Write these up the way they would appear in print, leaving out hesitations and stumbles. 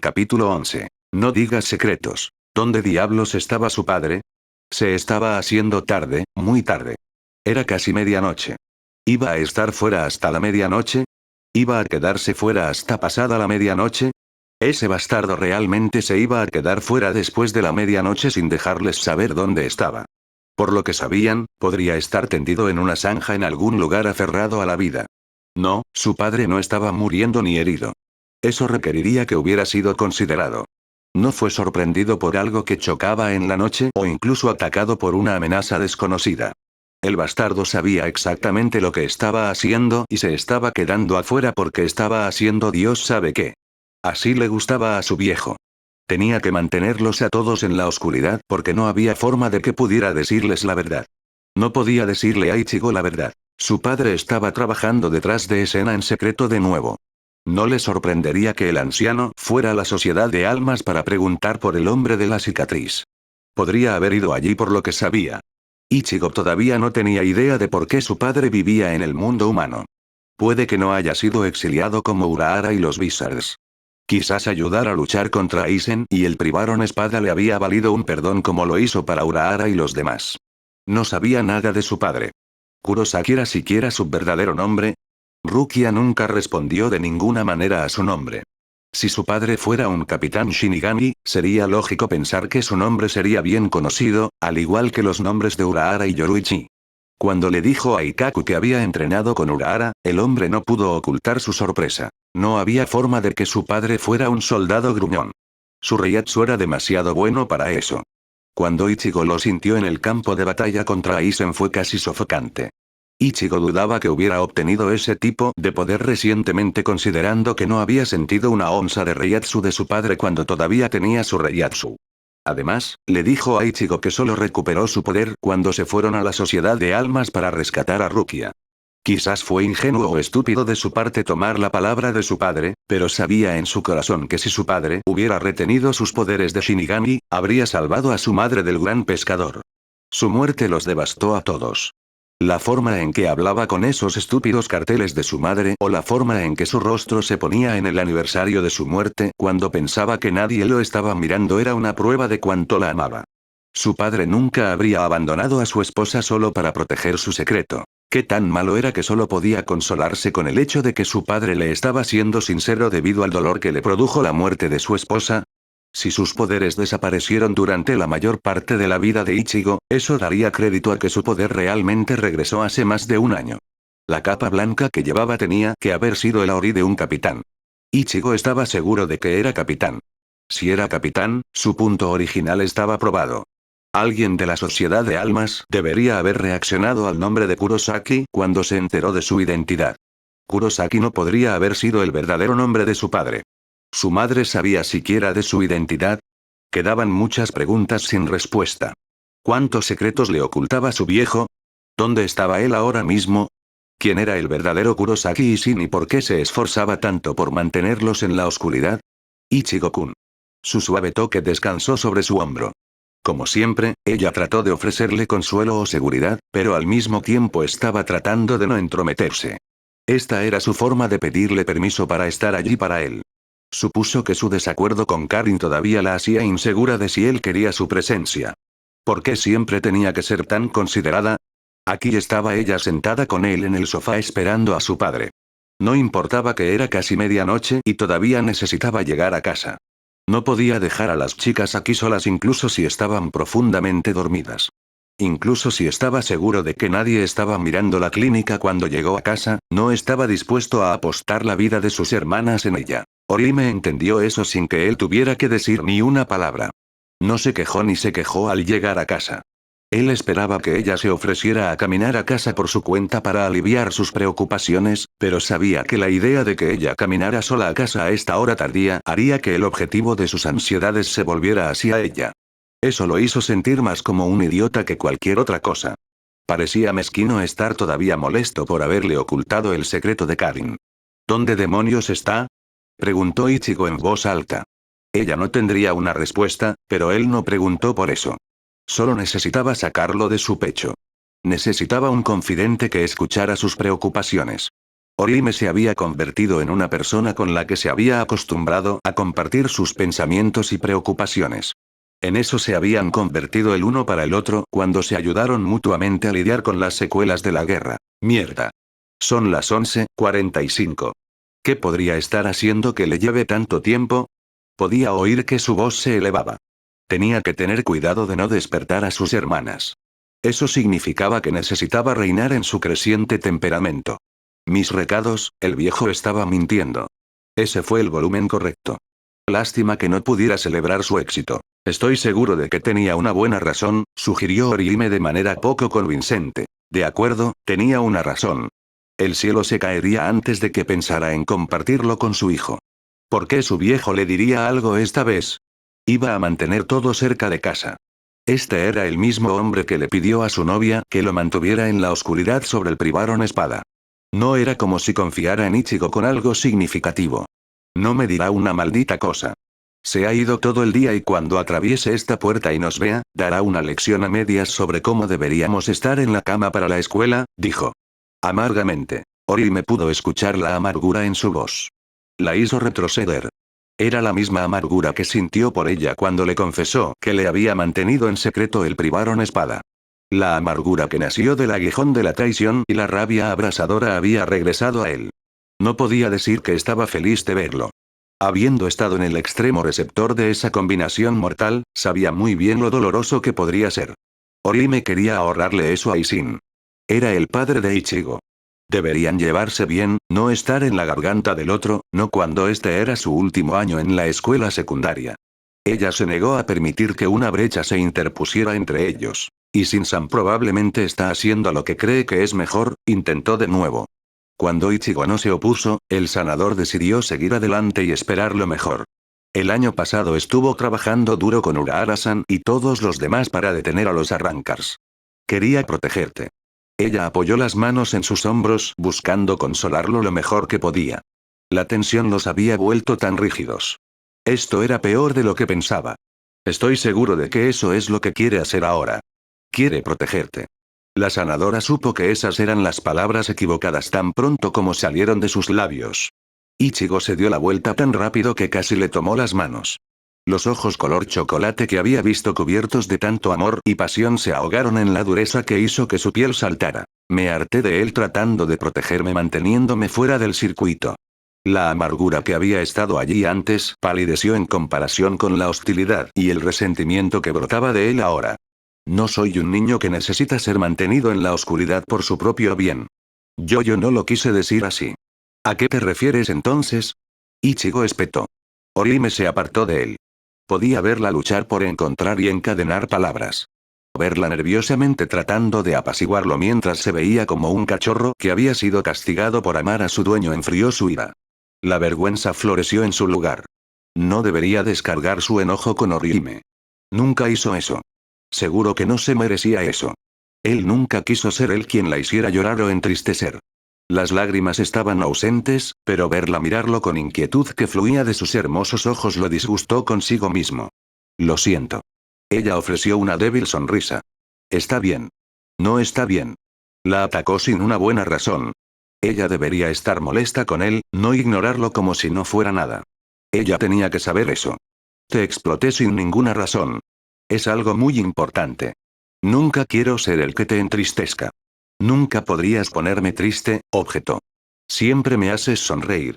Capítulo 11. No digas secretos. ¿Dónde diablos estaba su padre? Se estaba haciendo tarde, muy tarde. Era casi medianoche. ¿Iba a estar fuera hasta la medianoche? ¿Iba a quedarse fuera hasta pasada la medianoche? Ese bastardo realmente se iba a quedar fuera después de la medianoche sin dejarles saber dónde estaba. Por lo que sabían, podría estar tendido en una zanja en algún lugar aferrado a la vida. No, su padre no estaba muriendo ni herido. Eso requeriría que hubiera sido considerado. No fue sorprendido por algo que chocaba en la noche o incluso atacado por una amenaza desconocida. El bastardo sabía exactamente lo que estaba haciendo y se estaba quedando afuera porque estaba haciendo Dios sabe qué. Así le gustaba a su viejo. Tenía que mantenerlos a todos en la oscuridad porque no había forma de que pudiera decirles la verdad. No podía decirle a Ichigo la verdad. Su padre estaba trabajando detrás de escena en secreto de nuevo. No le sorprendería que el anciano fuera a la Sociedad de Almas para preguntar por el hombre de la cicatriz. Podría haber ido allí por lo que sabía. Ichigo todavía no tenía idea de por qué su padre vivía en el mundo humano. Puede que no haya sido exiliado como Urahara y los Wizards. Quizás ayudar a luchar contra Aizen y el privaron espada le había valido un perdón como lo hizo para Urahara y los demás. No sabía nada de su padre. ¿Kurosaki era siquiera su verdadero nombre? Rukia nunca respondió de ninguna manera a su nombre. Si su padre fuera un capitán Shinigami, sería lógico pensar que su nombre sería bien conocido, al igual que los nombres de Urahara y Yoruichi. Cuando le dijo a Ikaku que había entrenado con Urahara, el hombre no pudo ocultar su sorpresa. No había forma de que su padre fuera un soldado gruñón. Su Reiatsu era demasiado bueno para eso. Cuando Ichigo lo sintió en el campo de batalla contra Aizen fue casi sofocante. Ichigo dudaba que hubiera obtenido ese tipo de poder recientemente considerando que no había sentido una onza de Reiatsu de su padre cuando todavía tenía su Reiatsu. Además, le dijo a Ichigo que solo recuperó su poder cuando se fueron a la Sociedad de Almas para rescatar a Rukia. Quizás fue ingenuo o estúpido de su parte tomar la palabra de su padre, pero sabía en su corazón que si su padre hubiera retenido sus poderes de Shinigami, habría salvado a su madre del gran pescador. Su muerte los devastó a todos. La forma en que hablaba con esos estúpidos carteles de su madre o la forma en que su rostro se ponía en el aniversario de su muerte cuando pensaba que nadie lo estaba mirando era una prueba de cuánto la amaba. Su padre nunca habría abandonado a su esposa solo para proteger su secreto. ¿Qué tan malo era que solo podía consolarse con el hecho de que su padre le estaba siendo sincero debido al dolor que le produjo la muerte de su esposa? Si sus poderes desaparecieron durante la mayor parte de la vida de Ichigo, eso daría crédito a que su poder realmente regresó hace más de un año. La capa blanca que llevaba tenía que haber sido el Auri de un capitán. Ichigo estaba seguro de que era capitán. Si era capitán, su punto original estaba probado. Alguien de la Sociedad de Almas debería haber reaccionado al nombre de Kurosaki cuando se enteró de su identidad. Kurosaki no podría haber sido el verdadero nombre de su padre. ¿Su madre sabía siquiera de su identidad? Quedaban muchas preguntas sin respuesta. ¿Cuántos secretos le ocultaba su viejo? ¿Dónde estaba él ahora mismo? ¿Quién era el verdadero Kurosaki Ishin y por qué se esforzaba tanto por mantenerlos en la oscuridad? Ichigo-kun. Su suave toque descansó sobre su hombro. Como siempre, ella trató de ofrecerle consuelo o seguridad, pero al mismo tiempo estaba tratando de no entrometerse. Esta era su forma de pedirle permiso para estar allí para él. Supuso que su desacuerdo con Karin todavía la hacía insegura de si él quería su presencia. ¿Por qué siempre tenía que ser tan considerada? Aquí estaba ella sentada con él en el sofá esperando a su padre. No importaba que era casi medianoche y todavía necesitaba llegar a casa. No podía dejar a las chicas aquí solas incluso si estaban profundamente dormidas. Incluso si estaba seguro de que nadie estaba mirando la clínica cuando llegó a casa, no estaba dispuesto a apostar la vida de sus hermanas en ella. Orime entendió eso sin que él tuviera que decir ni una palabra. No se quejó ni se quejó al llegar a casa. Él esperaba que ella se ofreciera a caminar a casa por su cuenta para aliviar sus preocupaciones, pero sabía que la idea de que ella caminara sola a casa a esta hora tardía haría que el objetivo de sus ansiedades se volviera hacia ella. Eso lo hizo sentir más como un idiota que cualquier otra cosa. Parecía mezquino estar todavía molesto por haberle ocultado el secreto de Karin. ¿Dónde demonios está? Preguntó Ichigo en voz alta. Ella no tendría una respuesta, pero él no preguntó por eso. Solo necesitaba sacarlo de su pecho. Necesitaba un confidente que escuchara sus preocupaciones. Orihime se había convertido en una persona con la que se había acostumbrado a compartir sus pensamientos y preocupaciones. En eso se habían convertido el uno para el otro cuando se ayudaron mutuamente a lidiar con las secuelas de la guerra. Mierda. Son las 11:45. ¿Qué podría estar haciendo que le lleve tanto tiempo? Podía oír que su voz se elevaba. Tenía que tener cuidado de no despertar a sus hermanas. Eso significaba que necesitaba reinar en su creciente temperamento. Mis recados, el viejo estaba mintiendo. Ese fue el volumen correcto. Lástima que no pudiera celebrar su éxito. Estoy seguro de que tenía una buena razón, sugirió Orihime de manera poco convincente. De acuerdo, tenía una razón. El cielo se caería antes de que pensara en compartirlo con su hijo. ¿Por qué su viejo le diría algo esta vez? Iba a mantener todo cerca de casa. Este era el mismo hombre que le pidió a su novia que lo mantuviera en la oscuridad sobre el Privaron Espada. No era como si confiara en Ichigo con algo significativo. No me dirá una maldita cosa. Se ha ido todo el día y cuando atraviese esta puerta y nos vea, dará una lección a medias sobre cómo deberíamos estar en la cama para la escuela, dijo. Amargamente. Orihime pudo escuchar la amargura en su voz. La hizo retroceder. Era la misma amargura que sintió por ella cuando le confesó que le había mantenido en secreto el Privaron Espada. La amargura que nació del aguijón de la traición y la rabia abrasadora había regresado a él. No podía decir que estaba feliz de verlo. Habiendo estado en el extremo receptor de esa combinación mortal, sabía muy bien lo doloroso que podría ser. Orihime quería ahorrarle eso a Isin. Era el padre de Ichigo. Deberían llevarse bien, no estar en la garganta del otro, no cuando este era su último año en la escuela secundaria. Ella se negó a permitir que una brecha se interpusiera entre ellos. Y Shin-san probablemente está haciendo lo que cree que es mejor, intentó de nuevo. Cuando Ichigo no se opuso, el sanador decidió seguir adelante y esperar lo mejor. El año pasado estuvo trabajando duro con Urahara-san y todos los demás para detener a los arrancars. Quería protegerte. Ella apoyó las manos en sus hombros buscando consolarlo lo mejor que podía. La tensión los había vuelto tan rígidos. Esto era peor de lo que pensaba. Estoy seguro de que eso es lo que quiere hacer ahora. Quiere protegerte. La sanadora supo que esas eran las palabras equivocadas tan pronto como salieron de sus labios. Ichigo se dio la vuelta tan rápido que casi le tomó las manos. Los ojos color chocolate que había visto cubiertos de tanto amor y pasión se ahogaron en la dureza que hizo que su piel saltara. Me harté de él tratando de protegerme manteniéndome fuera del circuito. La amargura que había estado allí antes palideció en comparación con la hostilidad y el resentimiento que brotaba de él ahora. No soy un niño que necesita ser mantenido en la oscuridad por su propio bien. Yo no lo quise decir así. ¿A qué te refieres entonces? Ichigo espetó. Orihime se apartó de él. Podía verla luchar por encontrar y encadenar palabras. Verla nerviosamente tratando de apaciguarlo mientras se veía como un cachorro que había sido castigado por amar a su dueño enfrió su ira. La vergüenza floreció en su lugar. No debería descargar su enojo con Orihime. Nunca hizo eso. Seguro que no se merecía eso. Él nunca quiso ser él quien la hiciera llorar o entristecer. Las lágrimas estaban ausentes, pero verla mirarlo con inquietud que fluía de sus hermosos ojos lo disgustó consigo mismo. Lo siento. Ella ofreció una débil sonrisa. Está bien. No está bien. La atacó sin una buena razón. Ella debería estar molesta con él, no ignorarlo como si no fuera nada. Ella tenía que saber eso. Te exploté sin ninguna razón. Es algo muy importante. Nunca quiero ser el que te entristezca. Nunca podrías ponerme triste, objetó. Siempre me haces sonreír.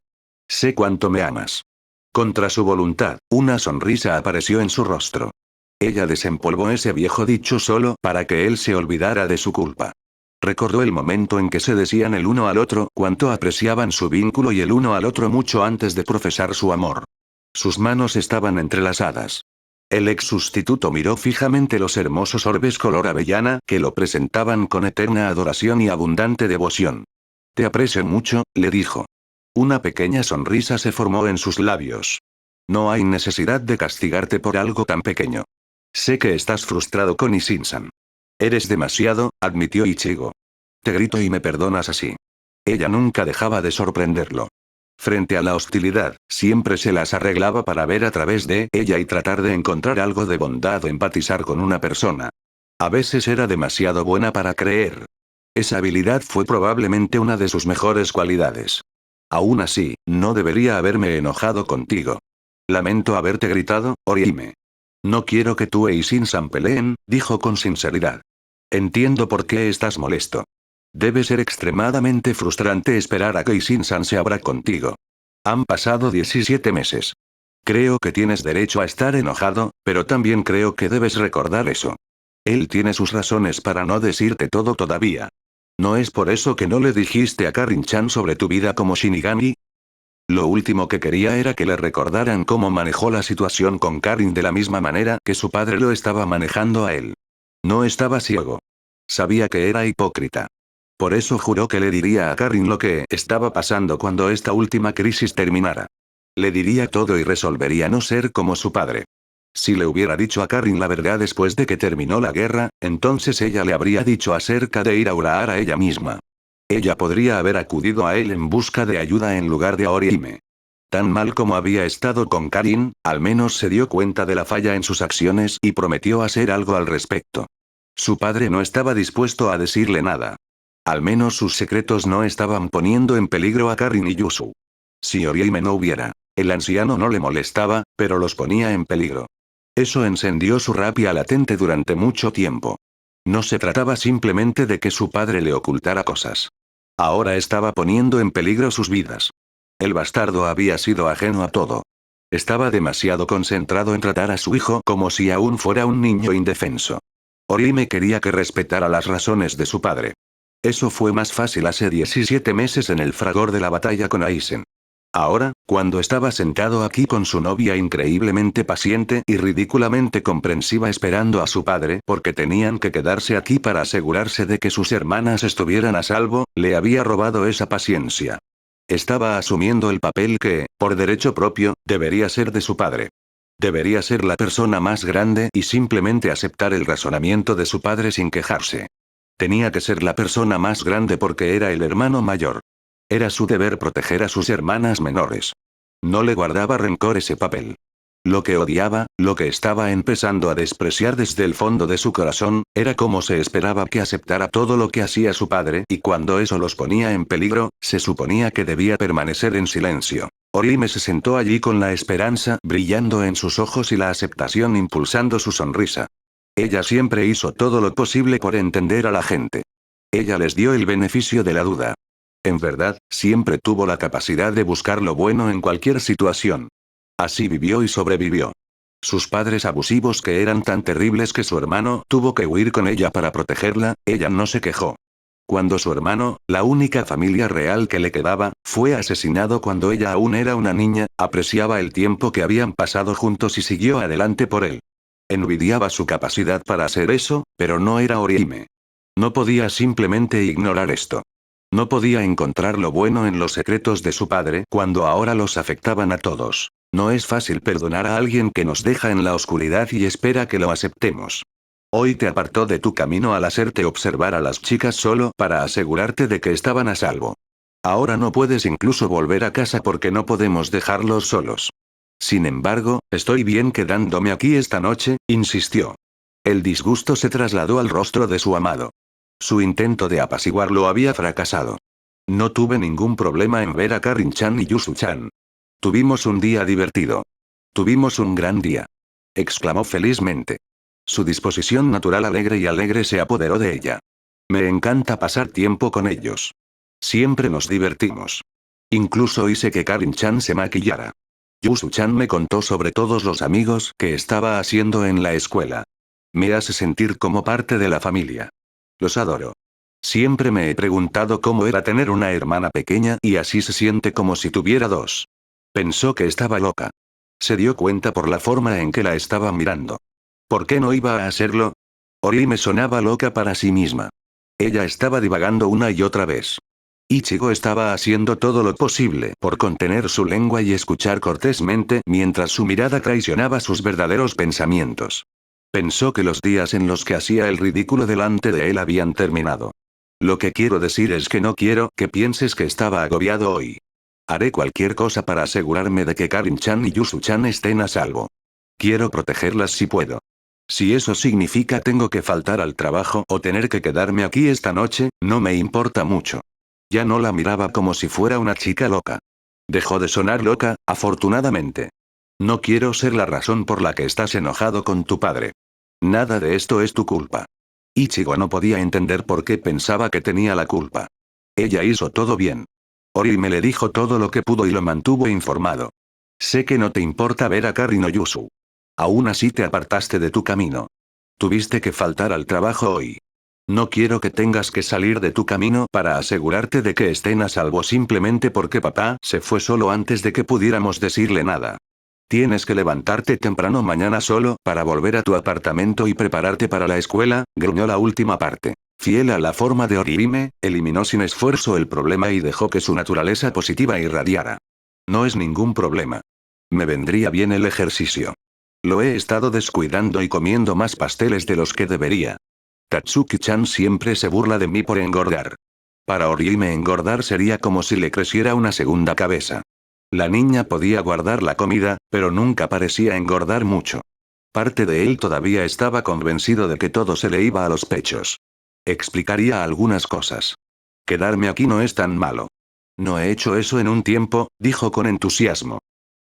Sé cuánto me amas. Contra su voluntad, una sonrisa apareció en su rostro. Ella desempolvó ese viejo dicho solo para que él se olvidara de su culpa. Recordó el momento en que se decían el uno al otro cuánto apreciaban su vínculo y el uno al otro mucho antes de profesar su amor. Sus manos estaban entrelazadas. El ex sustituto miró fijamente los hermosos orbes color avellana que lo presentaban con eterna adoración y abundante devoción. Te aprecio mucho, le dijo. Una pequeña sonrisa se formó en sus labios. No hay necesidad de castigarte por algo tan pequeño. Sé que estás frustrado con Ishin-san. Eres demasiado, admitió Ichigo. Te grito y me perdonas así. Ella nunca dejaba de sorprenderlo. Frente a la hostilidad, siempre se las arreglaba para ver a través de ella y tratar de encontrar algo de bondad o empatizar con una persona. A veces era demasiado buena para creer. Esa habilidad fue probablemente una de sus mejores cualidades. Aún así, no debería haberme enojado contigo. Lamento haberte gritado, Orihime. No quiero que tú e Shin-san peleen, dijo con sinceridad. Entiendo por qué estás molesto. Debe ser extremadamente frustrante esperar a que Shin-san se abra contigo. Han pasado 17 meses. Creo que tienes derecho a estar enojado, pero también creo que debes recordar eso. Él tiene sus razones para no decirte todo todavía. ¿No es por eso que no le dijiste a Karin-chan sobre tu vida como Shinigami? Lo último que quería era que le recordaran cómo manejó la situación con Karin de la misma manera que su padre lo estaba manejando a él. No estaba ciego. Sabía que era hipócrita. Por eso juró que le diría a Karin lo que estaba pasando cuando esta última crisis terminara. Le diría todo y resolvería no ser como su padre. Si le hubiera dicho a Karin la verdad después de que terminó la guerra, entonces ella le habría dicho acerca de ir a Uraar a ella misma. Ella podría haber acudido a él en busca de ayuda en lugar de a Orihime. Tan mal como había estado con Karin, al menos se dio cuenta de la falla en sus acciones y prometió hacer algo al respecto. Su padre no estaba dispuesto a decirle nada. Al menos sus secretos no estaban poniendo en peligro a Karin y Yusu. Si Orihime no hubiera, el anciano no le molestaba, pero los ponía en peligro. Eso encendió su rabia latente durante mucho tiempo. No se trataba simplemente de que su padre le ocultara cosas. Ahora estaba poniendo en peligro sus vidas. El bastardo había sido ajeno a todo. Estaba demasiado concentrado en tratar a su hijo como si aún fuera un niño indefenso. Orihime quería que respetara las razones de su padre. Eso fue más fácil hace 17 meses en el fragor de la batalla con Aizen. Ahora, cuando estaba sentado aquí con su novia increíblemente paciente y ridículamente comprensiva esperando a su padre porque tenían que quedarse aquí para asegurarse de que sus hermanas estuvieran a salvo, le había robado esa paciencia. Estaba asumiendo el papel que, por derecho propio, debería ser de su padre. Debería ser la persona más grande y simplemente aceptar el razonamiento de su padre sin quejarse. Tenía que ser la persona más grande porque era el hermano mayor. Era su deber proteger a sus hermanas menores. No le guardaba rencor ese papel. Lo que odiaba, lo que estaba empezando a despreciar desde el fondo de su corazón, era cómo se esperaba que aceptara todo lo que hacía su padre y cuando eso los ponía en peligro, se suponía que debía permanecer en silencio. Orihime se sentó allí con la esperanza brillando en sus ojos y la aceptación impulsando su sonrisa. Ella siempre hizo todo lo posible por entender a la gente. Ella les dio el beneficio de la duda. En verdad, siempre tuvo la capacidad de buscar lo bueno en cualquier situación. Así vivió y sobrevivió. Sus padres abusivos que eran tan terribles que su hermano tuvo que huir con ella para protegerla, ella no se quejó. Cuando su hermano, la única familia real que le quedaba, fue asesinado cuando ella aún era una niña, apreciaba el tiempo que habían pasado juntos y siguió adelante por él. Envidiaba su capacidad para hacer eso, pero no era Orihime. No podía simplemente ignorar esto. No podía encontrar lo bueno en los secretos de su padre cuando ahora los afectaban a todos. No es fácil perdonar a alguien que nos deja en la oscuridad y espera que lo aceptemos. Hoy te apartó de tu camino al hacerte observar a las chicas solo para asegurarte de que estaban a salvo. Ahora no puedes incluso volver a casa porque no podemos dejarlos solos. Sin embargo, estoy bien quedándome aquí esta noche, insistió. El disgusto se trasladó al rostro de su amado. Su intento de apaciguarlo había fracasado. No tuve ningún problema en ver a Karin-chan y Yusu-chan. Tuvimos un día divertido. Tuvimos un gran día. Exclamó felizmente. Su disposición natural alegre se apoderó de ella. Me encanta pasar tiempo con ellos. Siempre nos divertimos. Incluso hice que Karin-chan se maquillara. Yusu-chan me contó sobre todos los amigos que estaba haciendo en la escuela. Me hace sentir como parte de la familia. Los adoro. Siempre me he preguntado cómo era tener una hermana pequeña y así se siente como si tuviera dos. Pensó que estaba loca. Se dio cuenta por la forma en que la estaba mirando. ¿Por qué no iba a hacerlo? Orihime sonaba loca para sí misma. Ella estaba divagando una y otra vez. Ichigo estaba haciendo todo lo posible por contener su lengua y escuchar cortésmente mientras su mirada traicionaba sus verdaderos pensamientos. Pensó que los días en los que hacía el ridículo delante de él habían terminado. Lo que quiero decir es que no quiero que pienses que estaba agobiado hoy. Haré cualquier cosa para asegurarme de que Karin-chan y Yusu-chan estén a salvo. Quiero protegerlas si puedo. Si eso significa tengo que faltar al trabajo o tener que quedarme aquí esta noche, no me importa mucho. Ya no la miraba como si fuera una chica loca. Dejó de sonar loca, afortunadamente. No quiero ser la razón por la que estás enojado con tu padre. Nada de esto es tu culpa. Ichigo no podía entender por qué pensaba que tenía la culpa. Ella hizo todo bien. Orihime le dijo todo lo que pudo y lo mantuvo informado. Sé que no te importa ver a Kari no Yusu. Aún así te apartaste de tu camino. Tuviste que faltar al trabajo hoy. No quiero que tengas que salir de tu camino para asegurarte de que estén a salvo simplemente porque papá se fue solo antes de que pudiéramos decirle nada. Tienes que levantarte temprano mañana solo para volver a tu apartamento y prepararte para la escuela, gruñó la última parte. Fiel a la forma de Orihime, eliminó sin esfuerzo el problema y dejó que su naturaleza positiva irradiara. No es ningún problema. Me vendría bien el ejercicio. Lo he estado descuidando y comiendo más pasteles de los que debería. Tatsuki-chan siempre se burla de mí por engordar. Para Orihime engordar sería como si le creciera una segunda cabeza. La niña podía guardar la comida, pero nunca parecía engordar mucho. Parte de él todavía estaba convencido de que todo se le iba a los pechos. Explicaría algunas cosas. Quedarme aquí no es tan malo. No he hecho eso en un tiempo, dijo con entusiasmo.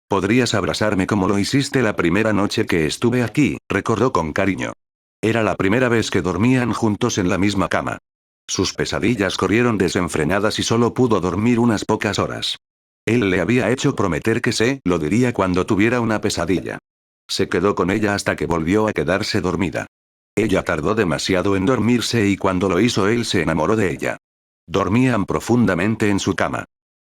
Podrías abrazarme como lo hiciste la primera noche que estuve aquí, recordó con cariño. Era la primera vez que dormían juntos en la misma cama. Sus pesadillas corrieron desenfrenadas y solo pudo dormir unas pocas horas. Él le había hecho prometer que se lo diría cuando tuviera una pesadilla. Se quedó con ella hasta que volvió a quedarse dormida. Ella tardó demasiado en dormirse y cuando lo hizo él se enamoró de ella. Dormían profundamente en su cama.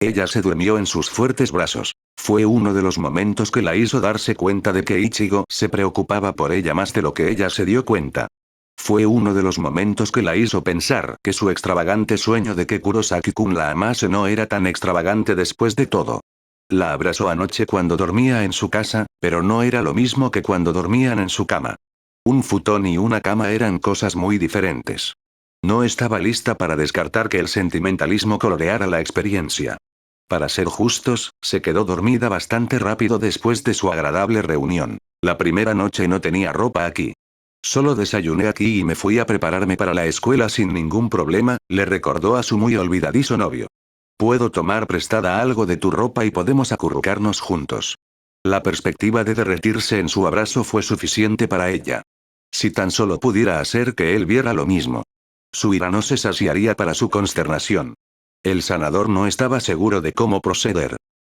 Ella se durmió en sus fuertes brazos. Fue uno de los momentos que la hizo darse cuenta de que Ichigo se preocupaba por ella más de lo que ella se dio cuenta. Fue uno de los momentos que la hizo pensar que su extravagante sueño de que Kurosaki-kun la amase no era tan extravagante después de todo. La abrazó anoche cuando dormía en su casa, pero no era lo mismo que cuando dormían en su cama. Un futón y una cama eran cosas muy diferentes. No estaba lista para descartar que el sentimentalismo coloreara la experiencia. Para ser justos, se quedó dormida bastante rápido después de su agradable reunión. La primera noche no tenía ropa aquí. Solo desayuné aquí y me fui a prepararme para la escuela sin ningún problema, le recordó a su muy olvidadizo novio. Puedo tomar prestada algo de tu ropa y podemos acurrucarnos juntos. La perspectiva de derretirse en su abrazo fue suficiente para ella. Si tan solo pudiera hacer que él viera lo mismo. Su ira no se saciaría para su consternación. El sanador no estaba seguro de cómo proceder.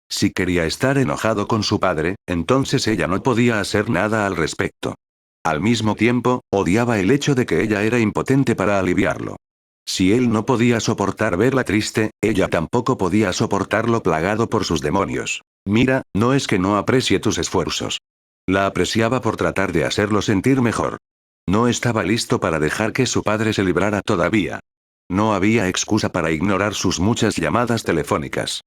Si quería estar enojado con su padre, entonces ella no podía hacer nada al respecto. Al mismo tiempo, odiaba el hecho de que ella era impotente para aliviarlo. Si él no podía soportar verla triste, ella tampoco podía soportarlo plagado por sus demonios. Mira, no es que no aprecie tus esfuerzos. La apreciaba por tratar de hacerlo sentir mejor. No estaba listo para dejar que su padre se librara todavía. No había excusa para ignorar sus muchas llamadas telefónicas.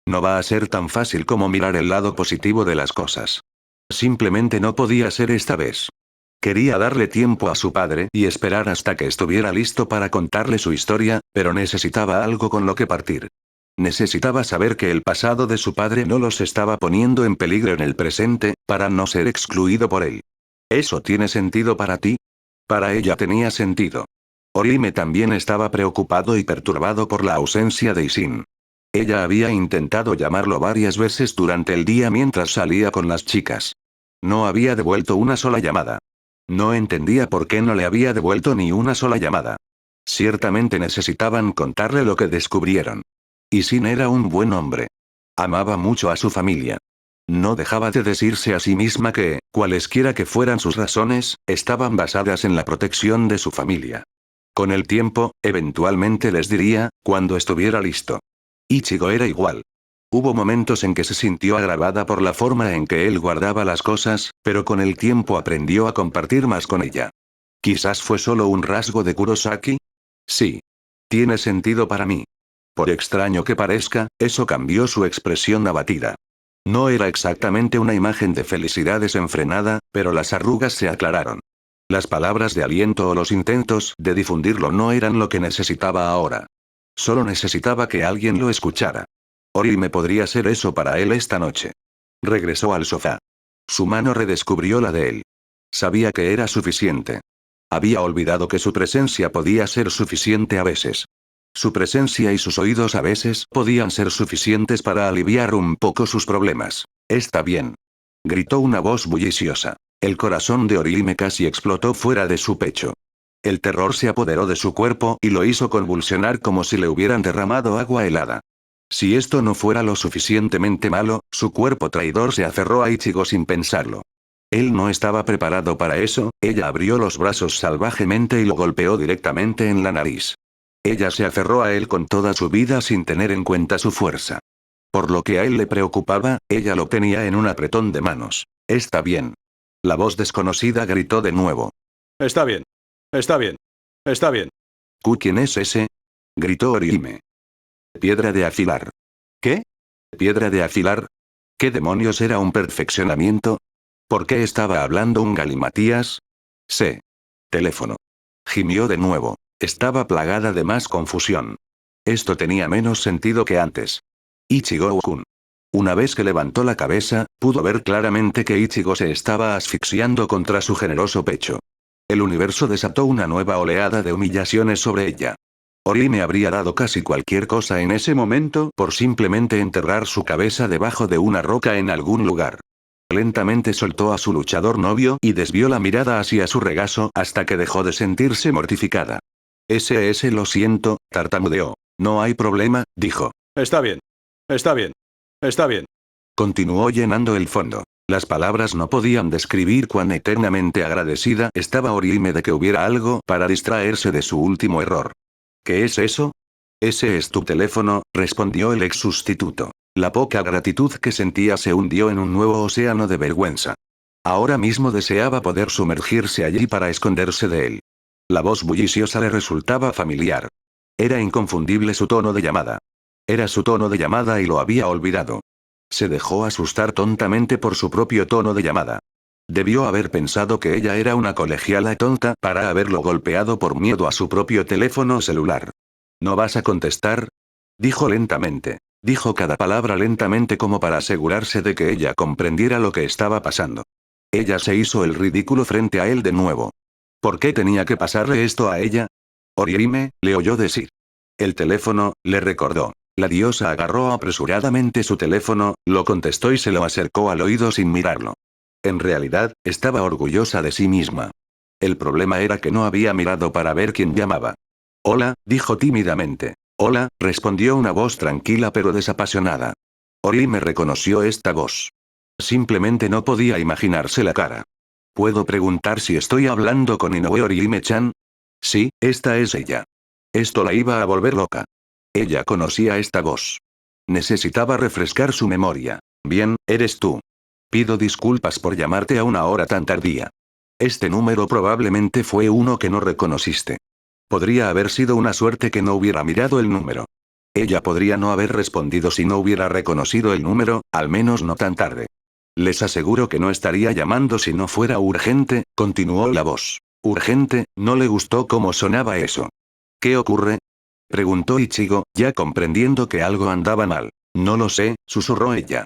No va a ser tan fácil como mirar el lado positivo de las cosas. Simplemente no podía ser esta vez. Quería darle tiempo a su padre y esperar hasta que estuviera listo para contarle su historia, pero necesitaba algo con lo que partir. Necesitaba saber que el pasado de su padre no los estaba poniendo en peligro en el presente, para no ser excluido por él. ¿Eso tiene sentido para ti? Para ella tenía sentido. Orihime también estaba preocupado y perturbado por la ausencia de Isin. Ella había intentado llamarlo varias veces durante el día mientras salía con las chicas. No había devuelto una sola llamada. No entendía por qué no le había devuelto ni una sola llamada. Ciertamente necesitaban contarle lo que descubrieron. Isin era un buen hombre. Amaba mucho a su familia. No dejaba de decirse a sí misma que, cualesquiera que fueran sus razones, estaban basadas en la protección de su familia. Con el tiempo, eventualmente les diría, cuando estuviera listo. Ichigo era igual. Hubo momentos en que se sintió agravada por la forma en que él guardaba las cosas, pero con el tiempo aprendió a compartir más con ella. ¿Quizás fue solo un rasgo de Kurosaki? Sí. Tiene sentido para mí. Por extraño que parezca, eso cambió su expresión abatida. No era exactamente una imagen de felicidad desenfrenada, pero las arrugas se aclararon. Las palabras de aliento o los intentos de difundirlo no eran lo que necesitaba ahora. Solo necesitaba que alguien lo escuchara. Orihime podría ser eso para él esta noche. Regresó al sofá. Su mano redescubrió la de él. Sabía que era suficiente. Había olvidado que su presencia podía ser suficiente a veces. Su presencia y sus oídos a veces podían ser suficientes para aliviar un poco sus problemas. Está bien. Gritó una voz bulliciosa. El corazón de Orihime casi explotó fuera de su pecho. El terror se apoderó de su cuerpo y lo hizo convulsionar como si le hubieran derramado agua helada. Si esto no fuera lo suficientemente malo, su cuerpo traidor se aferró a Ichigo sin pensarlo. Él no estaba preparado para eso, ella abrió los brazos salvajemente y lo golpeó directamente en la nariz. Ella se aferró a él con toda su vida sin tener en cuenta su fuerza. Por lo que a él le preocupaba, ella lo tenía en un apretón de manos. Está bien. La voz desconocida gritó de nuevo. Está bien. Está bien. Está bien. ¿Quién es ese? Gritó Orihime. Piedra de afilar. ¿Qué? ¿Piedra de afilar? ¿Qué demonios era un perfeccionamiento? ¿Por qué estaba hablando un galimatías? Sé. Teléfono. Gimió de nuevo. Estaba plagada de más confusión. Esto tenía menos sentido que antes. Ichigo-kun. Una vez que levantó la cabeza, pudo ver claramente que Ichigo se estaba asfixiando contra su generoso pecho. El universo desató una nueva oleada de humillaciones sobre ella. Orihime habría dado casi cualquier cosa en ese momento por simplemente enterrar su cabeza debajo de una roca en algún lugar. Lentamente soltó a su luchador novio y desvió la mirada hacia su regazo hasta que dejó de sentirse mortificada. SS lo siento, tartamudeó. No hay problema, dijo. Está bien. Está bien. Está bien. Continuó llenando el fondo. Las palabras no podían describir cuán eternamente agradecida estaba Orihime de que hubiera algo para distraerse de su último error. ¿Qué es eso? Ese es tu teléfono, respondió el ex sustituto. La poca gratitud que sentía se hundió en un nuevo océano de vergüenza. Ahora mismo deseaba poder sumergirse allí para esconderse de él. La voz bulliciosa le resultaba familiar. Era inconfundible su tono de llamada. Era su tono de llamada y lo había olvidado. Se dejó asustar tontamente por su propio tono de llamada. Debió haber pensado que ella era una colegiala tonta para haberlo golpeado por miedo a su propio teléfono celular. ¿No vas a contestar? Dijo lentamente. Dijo cada palabra lentamente como para asegurarse de que ella comprendiera lo que estaba pasando. Ella se hizo el ridículo frente a él de nuevo. ¿Por qué tenía que pasarle esto a ella? Orihime, le oyó decir. El teléfono, le recordó. La diosa agarró apresuradamente su teléfono, lo contestó y se lo acercó al oído sin mirarlo. En realidad, estaba orgullosa de sí misma. El problema era que no había mirado para ver quién llamaba. Hola, dijo tímidamente. Hola, respondió una voz tranquila pero desapasionada. Orihime reconoció esta voz. Simplemente no podía imaginarse la cara. ¿Puedo preguntar si estoy hablando con Inoue Orihime-chan? Sí, esta es ella. Esto la iba a volver loca. Ella conocía esta voz. Necesitaba refrescar su memoria. Bien, eres tú. Pido disculpas por llamarte a una hora tan tardía. Este número probablemente fue uno que no reconociste. Podría haber sido una suerte que no hubiera mirado el número. Ella podría no haber respondido si no hubiera reconocido el número, al menos no tan tarde. Les aseguro que no estaría llamando si no fuera urgente, continuó la voz. Urgente, no le gustó cómo sonaba eso. ¿Qué ocurre? Preguntó Ichigo, ya comprendiendo que algo andaba mal. No lo sé, susurró ella.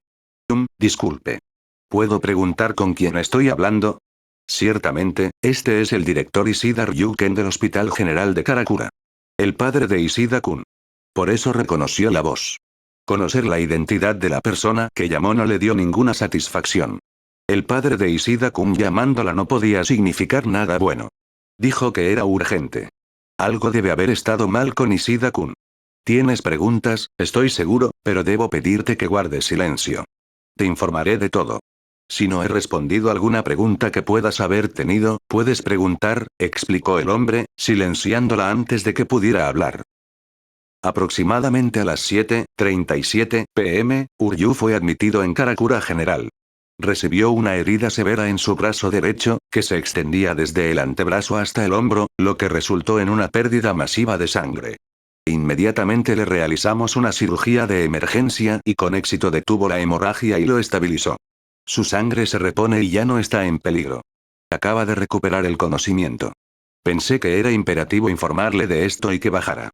Disculpe. ¿Puedo preguntar con quién estoy hablando? Ciertamente, este es el director Ishida Ryuken del Hospital General de Karakura. El padre de Ishida-kun. Por eso reconoció la voz. Conocer la identidad de la persona que llamó no le dio ninguna satisfacción. El padre de Ishida-kun llamándola no podía significar nada bueno. Dijo que era urgente. Algo debe haber estado mal con Ishida-kun. Tienes preguntas, estoy seguro, pero debo pedirte que guardes silencio. Te informaré de todo. Si no he respondido alguna pregunta que puedas haber tenido, puedes preguntar, explicó el hombre, silenciándola antes de que pudiera hablar. Aproximadamente a las 7:37 p.m., Uryu fue admitido en Karakura General. Recibió una herida severa en su brazo derecho, que se extendía desde el antebrazo hasta el hombro, lo que resultó en una pérdida masiva de sangre. Inmediatamente le realizamos una cirugía de emergencia y con éxito detuvo la hemorragia y lo estabilizó. Su sangre se repone y ya no está en peligro. Acaba de recuperar el conocimiento. Pensé que era imperativo informarle de esto y que bajara.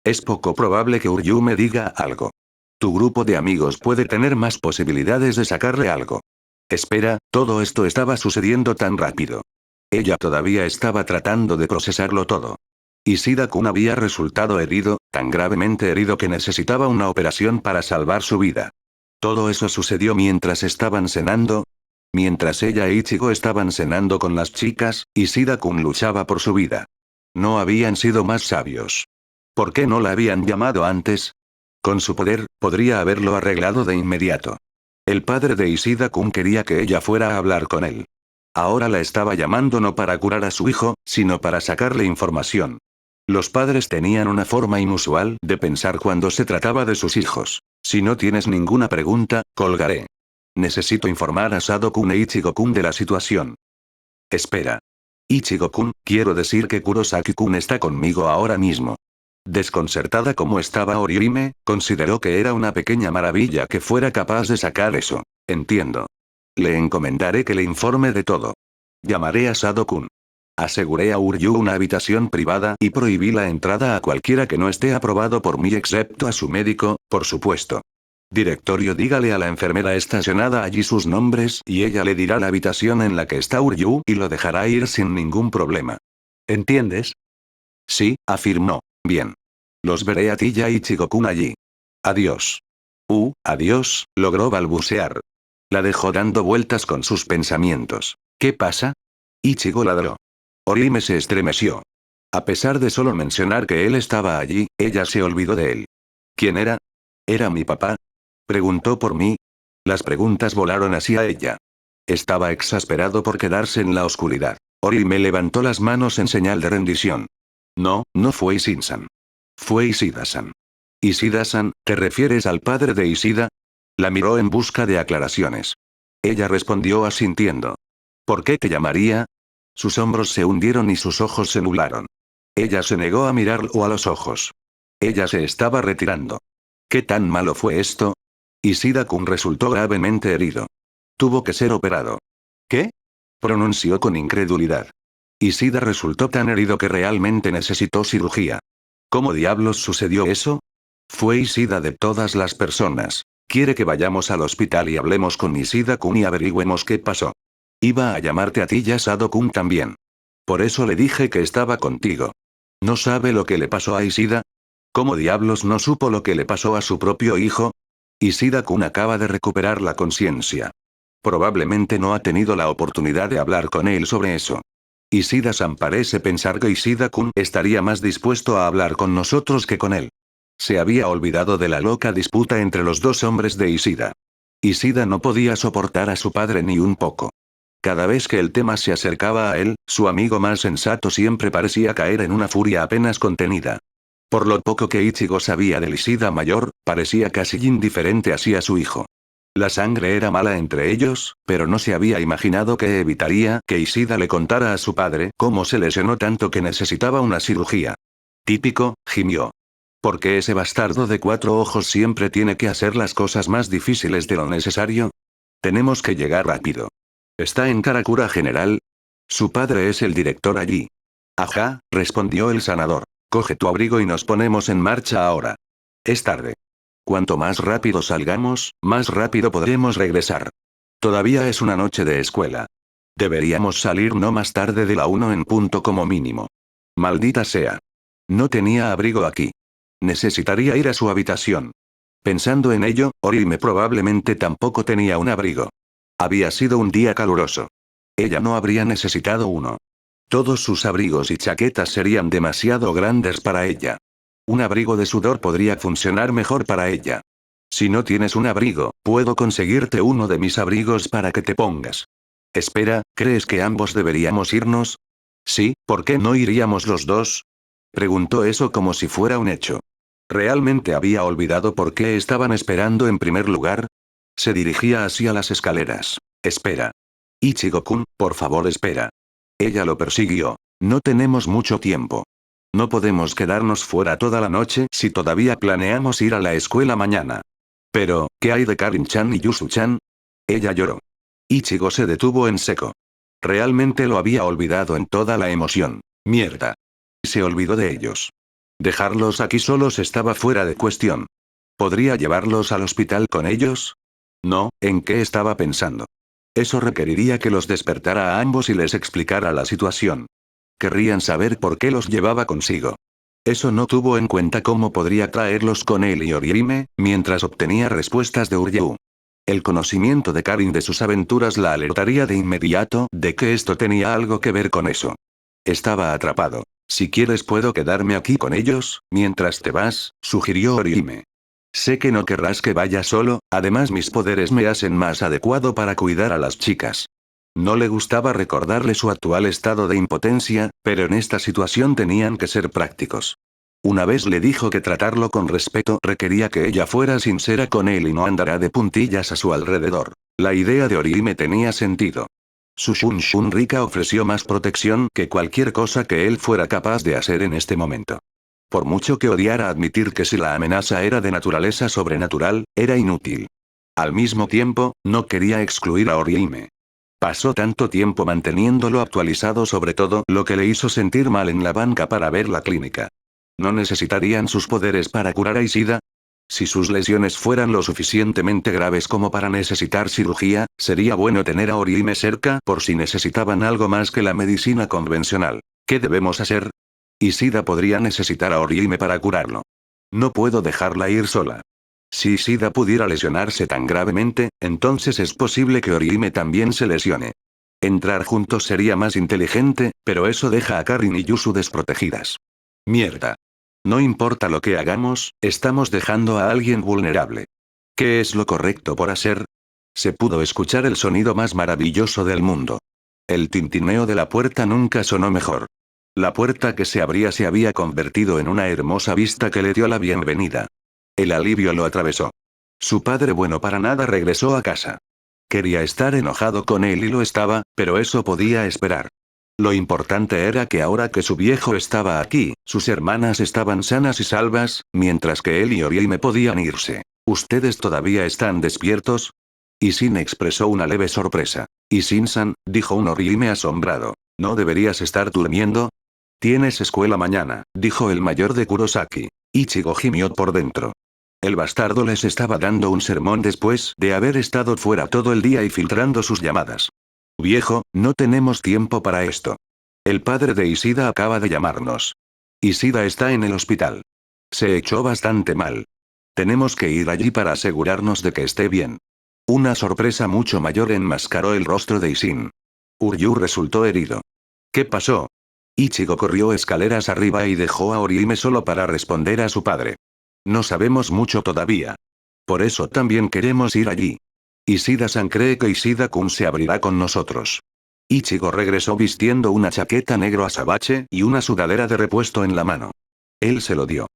Es poco probable que Uryu me diga algo. Tu grupo de amigos puede tener más posibilidades de sacarle algo. Espera, todo esto estaba sucediendo tan rápido. Ella todavía estaba tratando de procesarlo todo. Ishida-kun había resultado herido, tan gravemente herido que necesitaba una operación para salvar su vida. Todo eso sucedió mientras estaban cenando. Mientras ella e Ichigo estaban cenando con las chicas, Ishida-kun luchaba por su vida. No habían sido más sabios. ¿Por qué no la habían llamado antes? Con su poder, podría haberlo arreglado de inmediato. El padre de Ishida-kun quería que ella fuera a hablar con él. Ahora la estaba llamando no para curar a su hijo, sino para sacarle información. Los padres tenían una forma inusual de pensar cuando se trataba de sus hijos. Si no tienes ninguna pregunta, colgaré. Necesito informar a Sado-kun e Ichigo-kun de la situación. Espera. Ichigo-kun, quiero decir que Kurosaki-kun está conmigo ahora mismo. Desconcertada como estaba Orihime, consideró que era una pequeña maravilla que fuera capaz de sacar eso. Entiendo. Le encomendaré que le informe de todo. Llamaré a Sado-kun. Aseguré a Uryu una habitación privada y prohibí la entrada a cualquiera que no esté aprobado por mí excepto a su médico, por supuesto. Directorio, dígale a la enfermera estacionada allí sus nombres y ella le dirá la habitación en la que está Uryu y lo dejará ir sin ningún problema. ¿Entiendes? Sí, afirmó. Bien. Los veré a ti y a Ichigo-kun allí. Adiós. Adiós, logró balbucear. La dejó dando vueltas con sus pensamientos. ¿Qué pasa? Ichigo ladró. Orihime se estremeció. A pesar de solo mencionar que él estaba allí, ella se olvidó de él. ¿Quién era? ¿Era mi papá? Preguntó por mí. Las preguntas volaron hacia ella. Estaba exasperado por quedarse en la oscuridad. Orihime levantó las manos en señal de rendición. No, no fue Ishin-san. Fue Ishida-san. Ishida-san, ¿te refieres al padre de Ishida? La miró en busca de aclaraciones. Ella respondió asintiendo. ¿Por qué te llamaría? Sus hombros se hundieron y sus ojos se nublaron. Ella se negó a mirarlo a los ojos. Ella se estaba retirando. ¿Qué tan malo fue esto? Ishida-kun resultó gravemente herido. Tuvo que ser operado. ¿Qué? Pronunció con incredulidad. Ishida resultó tan herido que realmente necesitó cirugía. ¿Cómo diablos sucedió eso? Fue Ishida de todas las personas. Quiere que vayamos al hospital y hablemos con Ishida-kun y averigüemos qué pasó. Iba a llamarte a ti y a Sado-kun también. Por eso le dije que estaba contigo. ¿No sabe lo que le pasó a Ishida? ¿Cómo diablos no supo lo que le pasó a su propio hijo? Ishida-kun acaba de recuperar la conciencia. Probablemente no ha tenido la oportunidad de hablar con él sobre eso. Ishida-san parece pensar que Ishida-kun estaría más dispuesto a hablar con nosotros que con él. Se había olvidado de la loca disputa entre los dos hombres de Ishida. Ishida no podía soportar a su padre ni un poco. Cada vez que el tema se acercaba a él, su amigo más sensato siempre parecía caer en una furia apenas contenida. Por lo poco que Ichigo sabía del Ishida mayor, parecía casi indiferente hacia su hijo. La sangre era mala entre ellos, pero no se había imaginado que evitaría que Ishida le contara a su padre cómo se lesionó tanto que necesitaba una cirugía. Típico, gimió. ¿Por qué ese bastardo de 4 ojos siempre tiene que hacer las cosas más difíciles de lo necesario? Tenemos que llegar rápido. ¿Está en Karakura General? Su padre es el director allí. Ajá, respondió el sanador. Coge tu abrigo y nos ponemos en marcha ahora. Es tarde. Cuanto más rápido salgamos, más rápido podremos regresar. Todavía es una noche de escuela. Deberíamos salir no más tarde de la 1 en punto como mínimo. Maldita sea. No tenía abrigo aquí. Necesitaría ir a su habitación. Pensando en ello, Orihime probablemente tampoco tenía un abrigo. Había sido un día caluroso. Ella no habría necesitado uno. Todos sus abrigos y chaquetas serían demasiado grandes para ella. Un abrigo de sudor podría funcionar mejor para ella. Si no tienes un abrigo, puedo conseguirte uno de mis abrigos para que te pongas. Espera, ¿crees que ambos deberíamos irnos? Sí, ¿por qué no iríamos los dos? Preguntó eso como si fuera un hecho. ¿Realmente había olvidado por qué estaban esperando en primer lugar? Se dirigía hacia las escaleras. Espera. Ichigo-kun, por favor espera. Ella lo persiguió. No tenemos mucho tiempo. No podemos quedarnos fuera toda la noche si todavía planeamos ir a la escuela mañana. Pero, ¿qué hay de Karin-chan y Yusu-chan? Ella lloró. Ichigo se detuvo en seco. Realmente lo había olvidado en toda la emoción. Mierda. Se olvidó de ellos. Dejarlos aquí solos estaba fuera de cuestión. ¿Podría llevarlos al hospital con ellos? No, ¿en qué estaba pensando? Eso requeriría que los despertara a ambos y les explicara la situación. Querrían saber por qué los llevaba consigo. Eso no tuvo en cuenta cómo podría traerlos con él y Orihime, mientras obtenía respuestas de Uryu. El conocimiento de Karin de sus aventuras la alertaría de inmediato de que esto tenía algo que ver con eso. Estaba atrapado. Si quieres puedo quedarme aquí con ellos, mientras te vas, sugirió Orihime. Sé que no querrás que vaya solo, además mis poderes me hacen más adecuado para cuidar a las chicas. No le gustaba recordarle su actual estado de impotencia, pero en esta situación tenían que ser prácticos. Una vez le dijo que tratarlo con respeto requería que ella fuera sincera con él y no andará de puntillas a su alrededor. La idea de Orihime tenía sentido. Su Shun Shun Rika ofreció más protección que cualquier cosa que él fuera capaz de hacer en este momento. Por mucho que odiara admitir que si la amenaza era de naturaleza sobrenatural, era inútil. Al mismo tiempo, no quería excluir a Orihime. Pasó tanto tiempo manteniéndolo actualizado sobre todo lo que le hizo sentir mal en la banca para ver la clínica. ¿No necesitarían sus poderes para curar a Ishida? Si sus lesiones fueran lo suficientemente graves como para necesitar cirugía, sería bueno tener a Orihime cerca por si necesitaban algo más que la medicina convencional. ¿Qué debemos hacer? Ishida podría necesitar a Orihime para curarlo. No puedo dejarla ir sola. Si Ishida pudiera lesionarse tan gravemente, entonces es posible que Orihime también se lesione. Entrar juntos sería más inteligente, pero eso deja a Karin y Yusu desprotegidas. Mierda. No importa lo que hagamos, estamos dejando a alguien vulnerable. ¿Qué es lo correcto por hacer? Se pudo escuchar el sonido más maravilloso del mundo. El tintineo de la puerta nunca sonó mejor. La puerta que se abría se había convertido en una hermosa vista que le dio la bienvenida. El alivio lo atravesó. Su padre bueno para nada regresó a casa. Quería estar enojado con él y lo estaba, pero eso podía esperar. Lo importante era que ahora que su viejo estaba aquí, sus hermanas estaban sanas y salvas, mientras que él y Orihime podían irse. ¿Ustedes todavía están despiertos? Isin expresó una leve sorpresa. Isin-san, dijo un Orihime asombrado. ¿No deberías estar durmiendo? Tienes escuela mañana, dijo el mayor de Kurosaki. Ichigo gimió por dentro. El bastardo les estaba dando un sermón después de haber estado fuera todo el día y filtrando sus llamadas. Viejo, no tenemos tiempo para esto. El padre de Ishida acaba de llamarnos. Ishida está en el hospital. Se echó bastante mal. Tenemos que ir allí para asegurarnos de que esté bien. Una sorpresa mucho mayor enmascaró el rostro de Isin. Uryu resultó herido. ¿Qué pasó? Ichigo corrió escaleras arriba y dejó a Orihime solo para responder a su padre. No sabemos mucho todavía. Por eso también queremos ir allí. Ishida-san cree que Ishida-kun se abrirá con nosotros. Ichigo regresó vistiendo una chaqueta negro azabache y una sudadera de repuesto en la mano. Él se lo dio.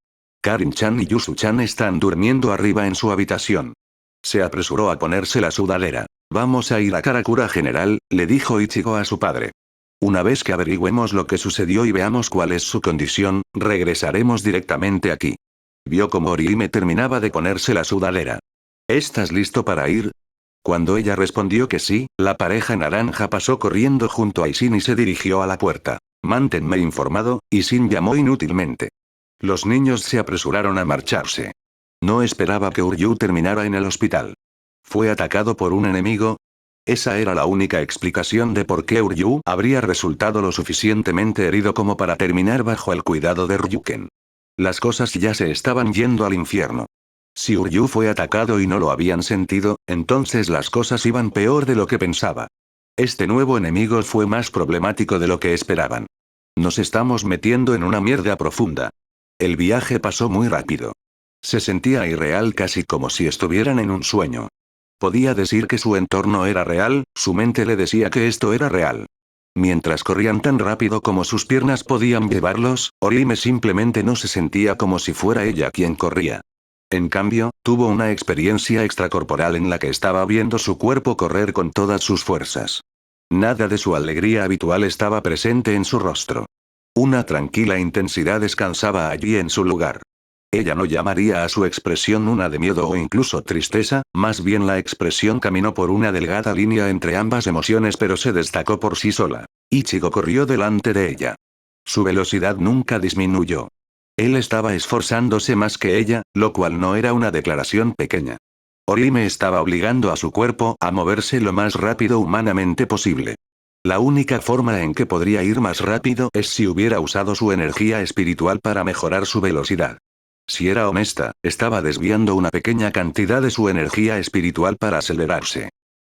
Karin-chan y Yusu-chan están durmiendo arriba en su habitación. Se apresuró a ponerse la sudadera. Vamos a ir a Karakura General, le dijo Ichigo a su padre. Una vez que averigüemos lo que sucedió y veamos cuál es su condición, regresaremos directamente aquí. Vio como Orihime terminaba de ponerse la sudadera. ¿Estás listo para ir? Cuando ella respondió que sí, la pareja naranja pasó corriendo junto a Isin y se dirigió a la puerta. Manténme informado, Isin llamó inútilmente. Los niños se apresuraron a marcharse. No esperaba que Uryu terminara en el hospital. ¿Fue atacado por un enemigo? Esa era la única explicación de por qué Uryu habría resultado lo suficientemente herido como para terminar bajo el cuidado de Ryuken. Las cosas ya se estaban yendo al infierno. Si Uryu fue atacado y no lo habían sentido, entonces las cosas iban peor de lo que pensaba. Este nuevo enemigo fue más problemático de lo que esperaban. Nos estamos metiendo en una mierda profunda. El viaje pasó muy rápido. Se sentía irreal casi como si estuvieran en un sueño. Podía decir que su entorno era real, su mente le decía que esto era real. Mientras corrían tan rápido como sus piernas podían llevarlos, Orihime simplemente no se sentía como si fuera ella quien corría. En cambio, tuvo una experiencia extracorporal en la que estaba viendo su cuerpo correr con todas sus fuerzas. Nada de su alegría habitual estaba presente en su rostro. Una tranquila intensidad descansaba allí en su lugar. Ella no llamaría a su expresión una de miedo o incluso tristeza, más bien la expresión caminó por una delgada línea entre ambas emociones pero se destacó por sí sola. Ichigo corrió delante de ella. Su velocidad nunca disminuyó. Él estaba esforzándose más que ella, lo cual no era una declaración pequeña. Orihime estaba obligando a su cuerpo a moverse lo más rápido humanamente posible. La única forma en que podría ir más rápido es si hubiera usado su energía espiritual para mejorar su velocidad. Si era honesta, estaba desviando una pequeña cantidad de su energía espiritual para acelerarse.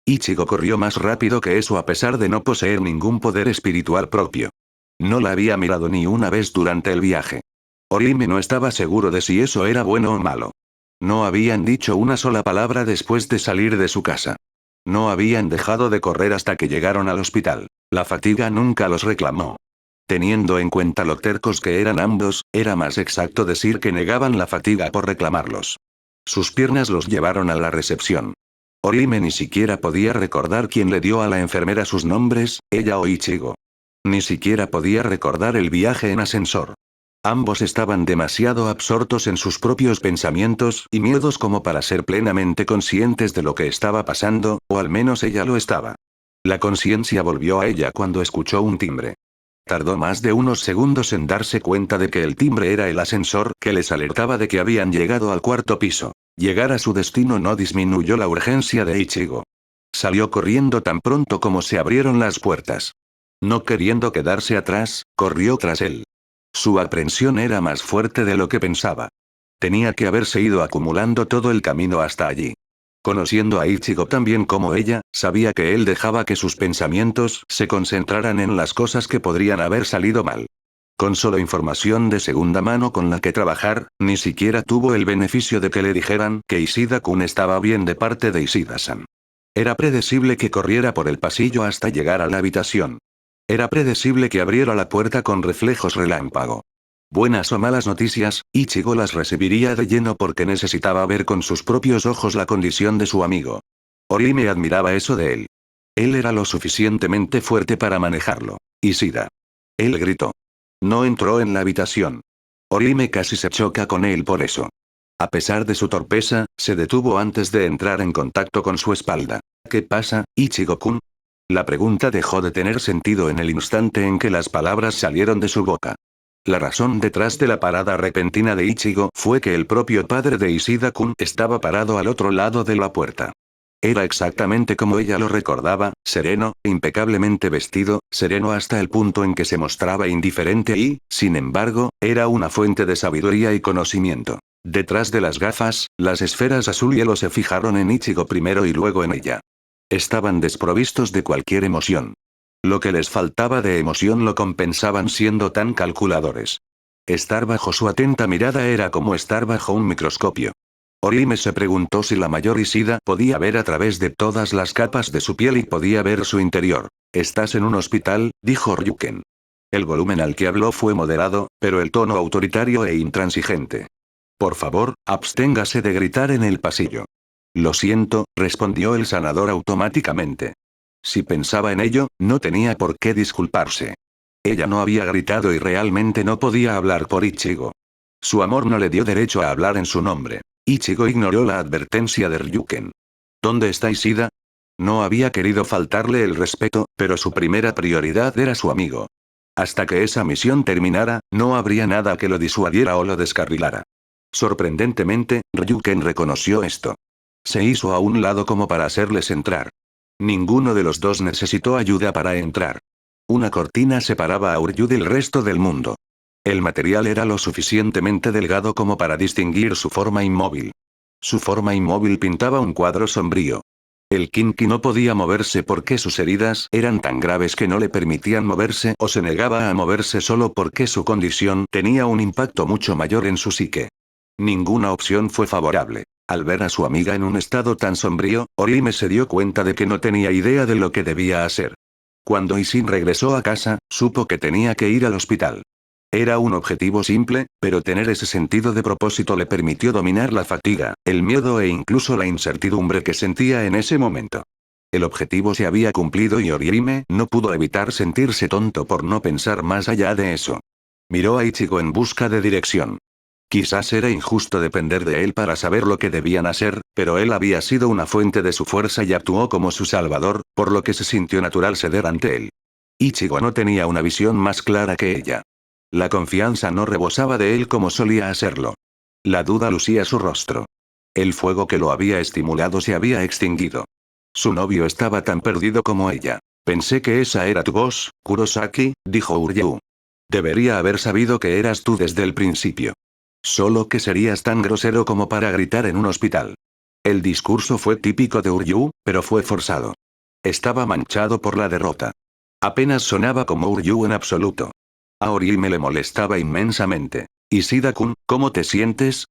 Ichigo corrió más rápido que eso a pesar de no poseer ningún poder espiritual propio. No la había mirado ni una vez durante el viaje. Orihime no estaba seguro de si eso era bueno o malo. No habían dicho una sola palabra después de salir de su casa. No habían dejado de correr hasta que llegaron al hospital. La fatiga nunca los reclamó. Teniendo en cuenta lo tercos que eran ambos, era más exacto decir que negaban la fatiga por reclamarlos. Sus piernas los llevaron a la recepción. Orihime ni siquiera podía recordar quién le dio a la enfermera sus nombres, ella o Ichigo. Ni siquiera podía recordar el viaje en ascensor. Ambos estaban demasiado absortos en sus propios pensamientos y miedos como para ser plenamente conscientes de lo que estaba pasando, o al menos ella lo estaba. La conciencia volvió a ella cuando escuchó un timbre. Tardó más de unos segundos en darse cuenta de que el timbre era el ascensor que les alertaba de que habían llegado al cuarto piso. Llegar a su destino no disminuyó la urgencia de Ichigo. Salió corriendo tan pronto como se abrieron las puertas. No queriendo quedarse atrás, corrió tras él. Su aprensión era más fuerte de lo que pensaba. Tenía que haberse ido acumulando todo el camino hasta allí. Conociendo a Ichigo tan bien como ella, sabía que él dejaba que sus pensamientos se concentraran en las cosas que podrían haber salido mal. Con solo información de segunda mano con la que trabajar, ni siquiera tuvo el beneficio de que le dijeran que Ishida-kun estaba bien de parte de Ishida-san. Era predecible que corriera por el pasillo hasta llegar a la habitación. Era predecible que abriera la puerta con reflejos relámpago. Buenas o malas noticias, Ichigo las recibiría de lleno porque necesitaba ver con sus propios ojos la condición de su amigo. Orihime admiraba eso de él. Él era lo suficientemente fuerte para manejarlo. Ishida. Él gritó. No entró en la habitación. Orihime casi se choca con él por eso. A pesar de su torpeza, se detuvo antes de entrar en contacto con su espalda. ¿Qué pasa, Ichigo-kun? La pregunta dejó de tener sentido en el instante en que las palabras salieron de su boca. La razón detrás de la parada repentina de Ichigo fue que el propio padre de Ishida-kun estaba parado al otro lado de la puerta. Era exactamente como ella lo recordaba, sereno, impecablemente vestido, sereno hasta el punto en que se mostraba indiferente y, sin embargo, era una fuente de sabiduría y conocimiento. Detrás de las gafas, las esferas azul y hielo se fijaron en Ichigo primero y luego en ella. Estaban desprovistos de cualquier emoción. Lo que les faltaba de emoción lo compensaban siendo tan calculadores. Estar bajo su atenta mirada era como estar bajo un microscopio. Orihime se preguntó si la mayor Ishida podía ver a través de todas las capas de su piel y podía ver su interior. «Estás en un hospital», dijo Ryuken. El volumen al que habló fue moderado, pero el tono autoritario e intransigente. «Por favor, absténgase de gritar en el pasillo». «Lo siento», respondió el sanador automáticamente. Si pensaba en ello, no tenía por qué disculparse. Ella no había gritado y realmente no podía hablar por Ichigo. Su amor no le dio derecho a hablar en su nombre. Ichigo ignoró la advertencia de Ryuken. ¿Dónde está Ishida? No había querido faltarle el respeto, pero su primera prioridad era su amigo. Hasta que esa misión terminara, no habría nada que lo disuadiera o lo descarrilara. Sorprendentemente, Ryuken reconoció esto. Se hizo a un lado como para hacerles entrar. Ninguno de los dos necesitó ayuda para entrar. Una cortina separaba a Uryu del resto del mundo. El material era lo suficientemente delgado como para distinguir su forma inmóvil. Su forma inmóvil pintaba un cuadro sombrío. El Kinki no podía moverse porque sus heridas eran tan graves que no le permitían moverse o se negaba a moverse solo porque su condición tenía un impacto mucho mayor en su psique. Ninguna opción fue favorable. Al ver a su amiga en un estado tan sombrío, Orihime se dio cuenta de que no tenía idea de lo que debía hacer. Cuando Isin regresó a casa, supo que tenía que ir al hospital. Era un objetivo simple, pero tener ese sentido de propósito le permitió dominar la fatiga, el miedo e incluso la incertidumbre que sentía en ese momento. El objetivo se había cumplido y Orihime no pudo evitar sentirse tonto por no pensar más allá de eso. Miró a Ichigo en busca de dirección. Quizás era injusto depender de él para saber lo que debían hacer, pero él había sido una fuente de su fuerza y actuó como su salvador, por lo que se sintió natural ceder ante él. Ichigo no tenía una visión más clara que ella. La confianza no rebosaba de él como solía hacerlo. La duda lucía su rostro. El fuego que lo había estimulado se había extinguido. Su novio estaba tan perdido como ella. Pensé que esa era tu voz, Kurosaki, dijo Uryu. Debería haber sabido que eras tú desde el principio. Solo que serías tan grosero como para gritar en un hospital. El discurso fue típico de Uryu, pero fue forzado. Estaba manchado por la derrota. Apenas sonaba como Uryu en absoluto. A Orihime le molestaba inmensamente. Ishida-kun, ¿cómo te sientes?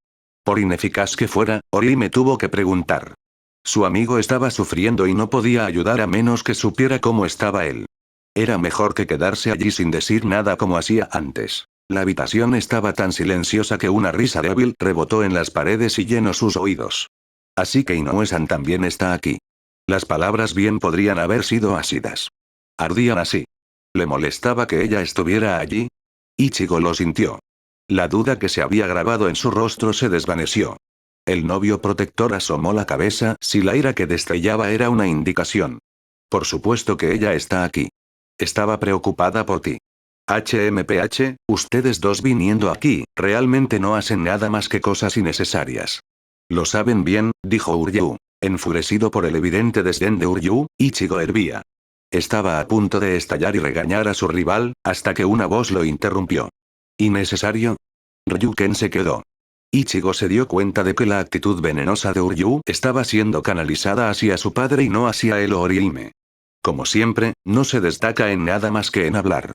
Por ineficaz que fuera, Orihime tuvo que preguntar. Su amigo estaba sufriendo y no podía ayudar a menos que supiera cómo estaba él. Era mejor que quedarse allí sin decir nada como hacía antes. La habitación estaba tan silenciosa que una risa débil rebotó en las paredes y llenó sus oídos. Así que Inoue-san también está aquí. Las palabras bien podrían haber sido ácidas. Ardían así. ¿Le molestaba que ella estuviera allí? Ichigo lo sintió. La duda que se había grabado en su rostro se desvaneció. El novio protector asomó la cabeza si la ira que destellaba era una indicación. Por supuesto que ella está aquí. Estaba preocupada por ti. HMPH, ustedes dos viniendo aquí, realmente no hacen nada más que cosas innecesarias. Lo saben bien, dijo Uryu. Enfurecido por el evidente desdén de Uryu, Ichigo hervía. Estaba a punto de estallar y regañar a su rival, hasta que una voz lo interrumpió. ¿Innecesario? Ryuken se quedó. Ichigo se dio cuenta de que la actitud venenosa de Uryu estaba siendo canalizada hacia su padre y no hacia él o Orihime. Como siempre, no se destaca en nada más que en hablar.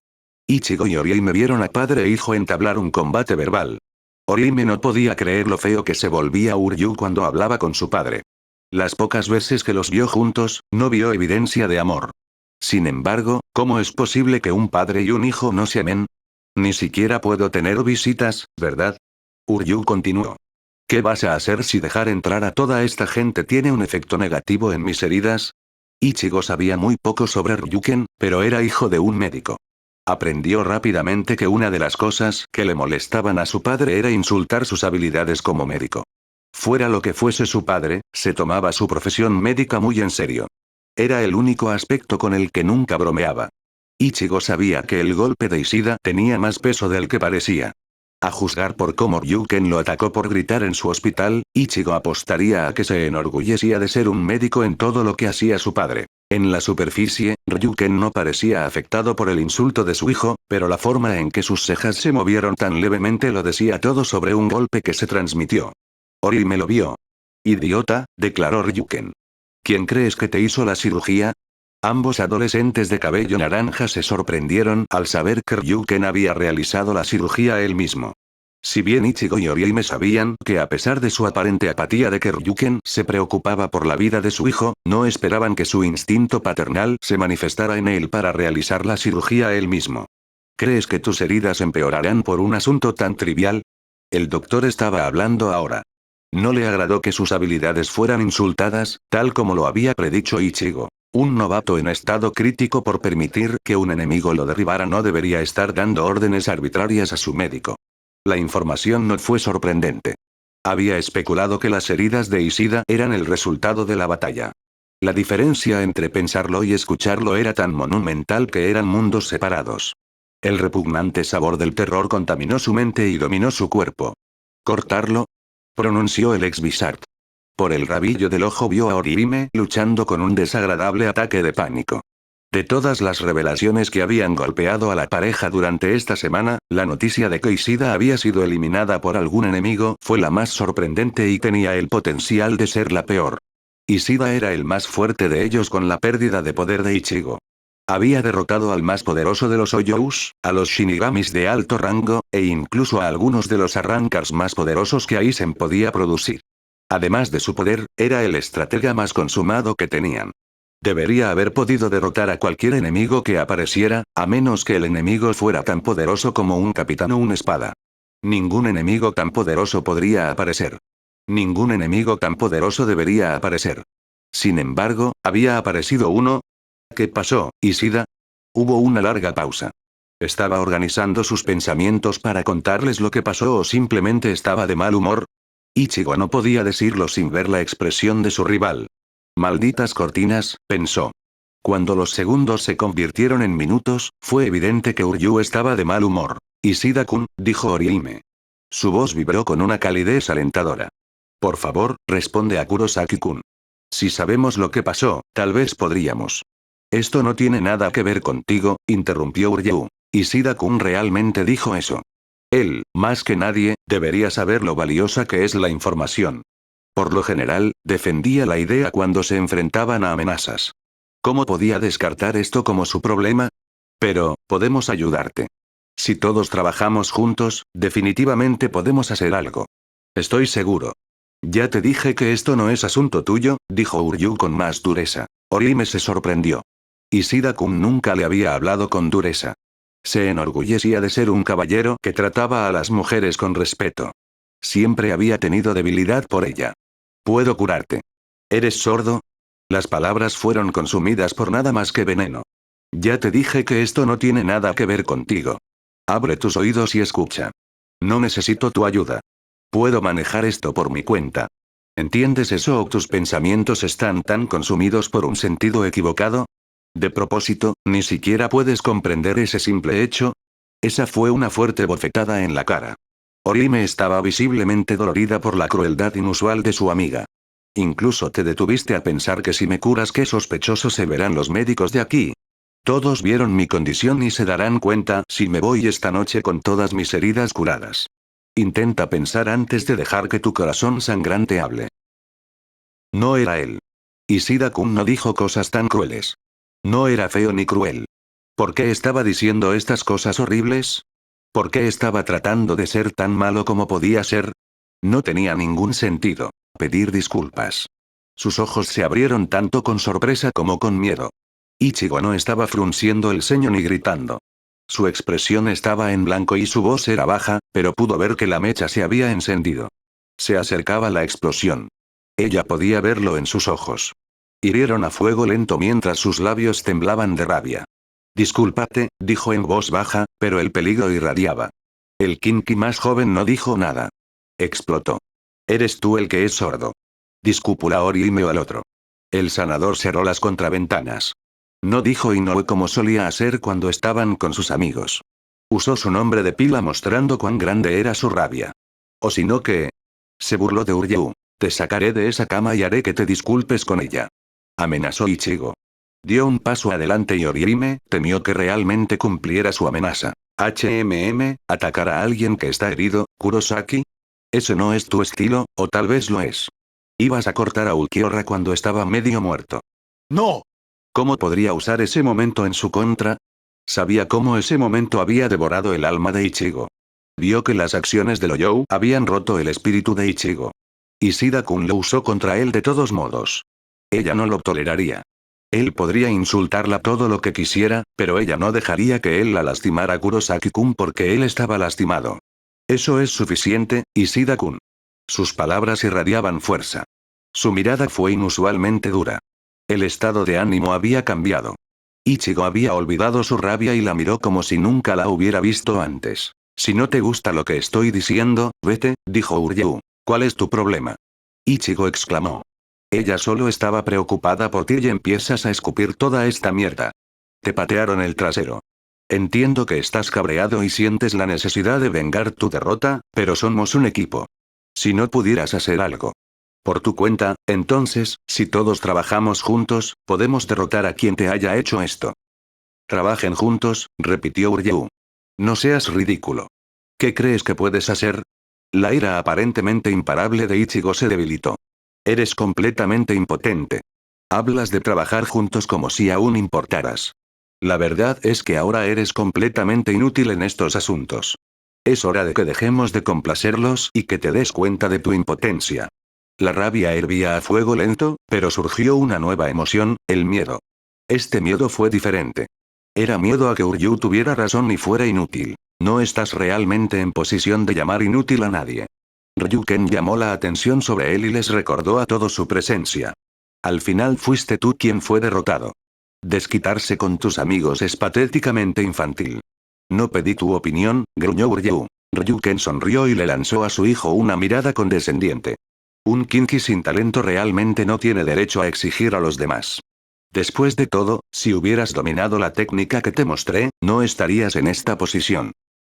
Ichigo y Orihime vieron a padre e hijo entablar un combate verbal. Orihime no podía creer lo feo que se volvía Uryu cuando hablaba con su padre. Las pocas veces que los vio juntos, no vio evidencia de amor. Sin embargo, ¿cómo es posible que un padre y un hijo no se amen? Ni siquiera puedo tener visitas, ¿verdad? Uryu continuó. ¿Qué vas a hacer si dejar entrar a toda esta gente tiene un efecto negativo en mis heridas? Ichigo sabía muy poco sobre Ryuken, pero era hijo de un médico. Aprendió rápidamente que una de las cosas que le molestaban a su padre era insultar sus habilidades como médico. Fuera lo que fuese su padre, se tomaba su profesión médica muy en serio. Era el único aspecto con el que nunca bromeaba. Ichigo sabía que el golpe de Ishida tenía más peso del que parecía. A juzgar por cómo Ryuken lo atacó por gritar en su hospital, Ichigo apostaría a que se enorgullecía de ser un médico en todo lo que hacía su padre. En la superficie, Ryuken no parecía afectado por el insulto de su hijo, pero la forma en que sus cejas se movieron tan levemente lo decía todo sobre un golpe que se transmitió. Orihime lo vio. Idiota, declaró Ryuken. ¿Quién crees que te hizo la cirugía? Ambos adolescentes de cabello naranja se sorprendieron al saber que Ryuken había realizado la cirugía él mismo. Si bien Ichigo y Orihime sabían que a pesar de su aparente apatía de que Ryuken se preocupaba por la vida de su hijo, no esperaban que su instinto paternal se manifestara en él para realizar la cirugía él mismo. ¿Crees que tus heridas empeorarán por un asunto tan trivial? El doctor estaba hablando ahora. No le agradó que sus habilidades fueran insultadas, tal como lo había predicho Ichigo. Un novato en estado crítico por permitir que un enemigo lo derribara no debería estar dando órdenes arbitrarias a su médico. La información no fue sorprendente. Había especulado que las heridas de Ishida eran el resultado de la batalla. La diferencia entre pensarlo y escucharlo era tan monumental que eran mundos separados. El repugnante sabor del terror contaminó su mente y dominó su cuerpo. ¿Cortarlo?, pronunció el ex Bizard. Por el rabillo del ojo vio a Orihime luchando con un desagradable ataque de pánico. De todas las revelaciones que habían golpeado a la pareja durante esta semana, la noticia de que Ishida había sido eliminada por algún enemigo fue la más sorprendente y tenía el potencial de ser la peor. Ishida era el más fuerte de ellos con la pérdida de poder de Ichigo. Había derrotado al más poderoso de los Oyous, a los Shinigamis de alto rango, e incluso a algunos de los Arrancars más poderosos que Aizen podía producir. Además de su poder, era el estratega más consumado que tenían. Debería haber podido derrotar a cualquier enemigo que apareciera, a menos que el enemigo fuera tan poderoso como un capitán o una espada. Ningún enemigo tan poderoso podría aparecer. Ningún enemigo tan poderoso debería aparecer. Sin embargo, había aparecido uno. ¿Qué pasó, Ishida? Hubo una larga pausa. ¿Estaba organizando sus pensamientos para contarles lo que pasó o simplemente estaba de mal humor? Ichigo no podía decirlo sin ver la expresión de su rival. Malditas cortinas, pensó. Cuando los segundos se convirtieron en minutos, fue evidente que Uryu estaba de mal humor. Ishida-kun, dijo Orihime. Su voz vibró con una calidez alentadora. Por favor, responde a Kurosaki-kun. Si sabemos lo que pasó, tal vez podríamos. Esto no tiene nada que ver contigo, interrumpió Uryu. Ishida-kun realmente dijo eso. Él, más que nadie, debería saber lo valiosa que es la información. Por lo general, defendía la idea cuando se enfrentaban a amenazas. ¿Cómo podía descartar esto como su problema? Pero, podemos ayudarte. Si todos trabajamos juntos, definitivamente podemos hacer algo. Estoy seguro. Ya te dije que esto no es asunto tuyo, dijo Uryu con más dureza. Orihime se sorprendió. Ishida-kun nunca le había hablado con dureza. Se enorgullecía de ser un caballero que trataba a las mujeres con respeto. Siempre había tenido debilidad por ella. Puedo curarte. ¿Eres sordo? Las palabras fueron consumidas por nada más que veneno. Ya te dije que esto no tiene nada que ver contigo. Abre tus oídos y escucha. No necesito tu ayuda. Puedo manejar esto por mi cuenta. ¿Entiendes eso o tus pensamientos están tan consumidos por un sentido equivocado? De propósito, ni siquiera puedes comprender ese simple hecho. Esa fue una fuerte bofetada en la cara. Orihime estaba visiblemente dolorida por la crueldad inusual de su amiga. Incluso te detuviste a pensar que si me curas, qué sospechoso se verán los médicos de aquí. Todos vieron mi condición y se darán cuenta si me voy esta noche con todas mis heridas curadas. Intenta pensar antes de dejar que tu corazón sangrante hable. No era él. Ishida-kun no dijo cosas tan crueles. No era feo ni cruel. ¿Por qué estaba diciendo estas cosas horribles? ¿Por qué estaba tratando de ser tan malo como podía ser? No tenía ningún sentido. Pedir disculpas. Sus ojos se abrieron tanto con sorpresa como con miedo. Ichigo no estaba frunciendo el ceño ni gritando. Su expresión estaba en blanco y su voz era baja, pero pudo ver que la mecha se había encendido. Se acercaba la explosión. Ella podía verlo en sus ojos. Hirieron a fuego lento mientras sus labios temblaban de rabia. Discúlpate, dijo en voz baja, pero el peligro irradiaba. El Kinki más joven no dijo nada. Explotó. Eres tú el que es sordo. Discúpula a Orihime al otro. El sanador cerró las contraventanas. No dijo Inoue como solía hacer cuando estaban con sus amigos. Usó su nombre de pila mostrando cuán grande era su rabia. O si no que... Se burló de Uryu. Te sacaré de esa cama y haré que te disculpes con ella. Amenazó Ichigo. Dio un paso adelante y Orihime temió que realmente cumpliera su amenaza. ¿Atacar a alguien que está herido, Kurosaki? Ese no es tu estilo, o tal vez lo es. Ibas a cortar a Ulquiorra cuando estaba medio muerto. ¡No! ¿Cómo podría usar ese momento en su contra? Sabía cómo ese momento había devorado el alma de Ichigo. Vio que las acciones de Loyou habían roto el espíritu de Ichigo. Ishida-kun lo usó contra él de todos modos. Ella no lo toleraría. Él podría insultarla todo lo que quisiera, pero ella no dejaría que él la lastimara a Kurosaki-kun porque él estaba lastimado. Eso es suficiente, Ishida-kun. Sus palabras irradiaban fuerza. Su mirada fue inusualmente dura. El estado de ánimo había cambiado. Ichigo había olvidado su rabia y la miró como si nunca la hubiera visto antes. Si no te gusta lo que estoy diciendo, vete, dijo Uryu. ¿Cuál es tu problema? Ichigo exclamó. Ella solo estaba preocupada por ti y empiezas a escupir toda esta mierda. Te patearon el trasero. Entiendo que estás cabreado y sientes la necesidad de vengar tu derrota, pero somos un equipo. Si no pudieras hacer algo por tu cuenta, entonces, si todos trabajamos juntos, podemos derrotar a quien te haya hecho esto. Trabajen juntos, repitió Uryu. No seas ridículo. ¿Qué crees que puedes hacer? La ira aparentemente imparable de Ichigo se debilitó. Eres completamente impotente. Hablas de trabajar juntos como si aún importaras. La verdad es que ahora eres completamente inútil en estos asuntos. Es hora de que dejemos de complacerlos y que te des cuenta de tu impotencia. La rabia hervía a fuego lento, pero surgió una nueva emoción, el miedo. Este miedo fue diferente. Era miedo a que Uryu tuviera razón y fuera inútil. No estás realmente en posición de llamar inútil a nadie. Ryuken llamó la atención sobre él y les recordó a todos su presencia. Al final fuiste tú quien fue derrotado. Desquitarse con tus amigos es patéticamente infantil. No pedí tu opinión, gruñó Uryu. Ryuken sonrió y le lanzó a su hijo una mirada condescendiente. Un Kinki sin talento realmente no tiene derecho a exigir a los demás. Después de todo, si hubieras dominado la técnica que te mostré, no estarías en esta posición.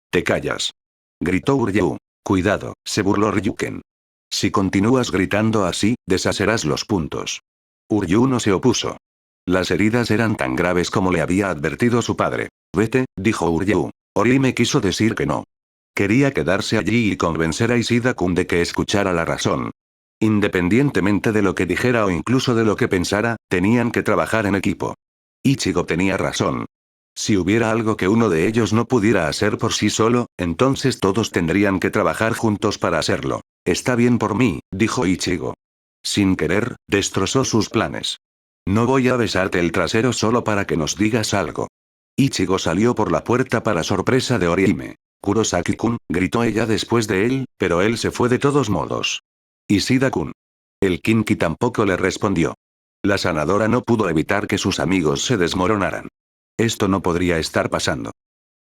Te callas. Gritó Uryu. Cuidado, se burló Ryuken. Si continúas gritando así, deshacerás los puntos. Uryu no se opuso. Las heridas eran tan graves como le había advertido su padre. Vete, dijo Uryu. Orihime quiso decir que no. Quería quedarse allí y convencer a Ishida-kun de que escuchara la razón. Independientemente de lo que dijera o incluso de lo que pensara, tenían que trabajar en equipo. Ichigo tenía razón. Si hubiera algo que uno de ellos no pudiera hacer por sí solo, entonces todos tendrían que trabajar juntos para hacerlo. Está bien por mí, dijo Ichigo. Sin querer, destrozó sus planes. No voy a besarte el trasero solo para que nos digas algo. Ichigo salió por la puerta para sorpresa de Orihime. Kurosaki-kun, gritó ella después de él, pero él se fue de todos modos. Ishida-kun. El Kinki tampoco le respondió. La sanadora no pudo evitar que sus amigos se desmoronaran. Esto no podría estar pasando.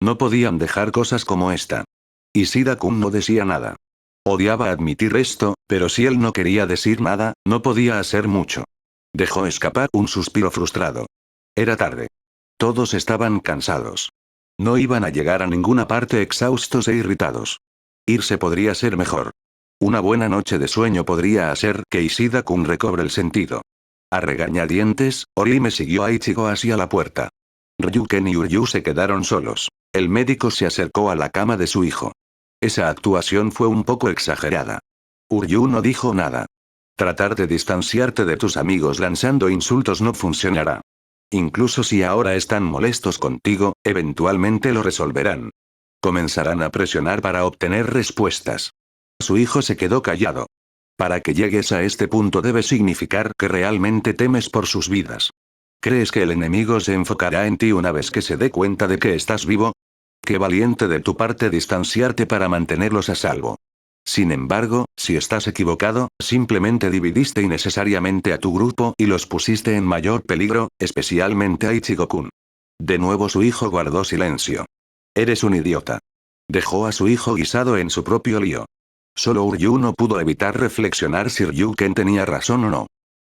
No podían dejar cosas como esta. Ishida-kun no decía nada. Odiaba admitir esto, pero si él no quería decir nada, no podía hacer mucho. Dejó escapar un suspiro frustrado. Era tarde. Todos estaban cansados. No iban a llegar a ninguna parte exhaustos e irritados. Irse podría ser mejor. Una buena noche de sueño podría hacer que Ishida-kun recobre el sentido. A regañadientes, Orihime siguió a Ichigo hacia la puerta. Ryuken y Uryu se quedaron solos. El médico se acercó a la cama de su hijo. Esa actuación fue un poco exagerada. Uryu no dijo nada. Tratar de distanciarte de tus amigos lanzando insultos no funcionará. Incluso si ahora están molestos contigo, eventualmente lo resolverán. Comenzarán a presionar para obtener respuestas. Su hijo se quedó callado. Para que llegues a este punto debe significar que realmente temes por sus vidas. ¿Crees que el enemigo se enfocará en ti una vez que se dé cuenta de que estás vivo? Qué valiente de tu parte distanciarte para mantenerlos a salvo. Sin embargo, si estás equivocado, simplemente dividiste innecesariamente a tu grupo y los pusiste en mayor peligro, especialmente a Ichigo-kun. De nuevo su hijo guardó silencio. Eres un idiota. Dejó a su hijo guisado en su propio lío. Solo Uryu no pudo evitar reflexionar si Ryuken tenía razón o no.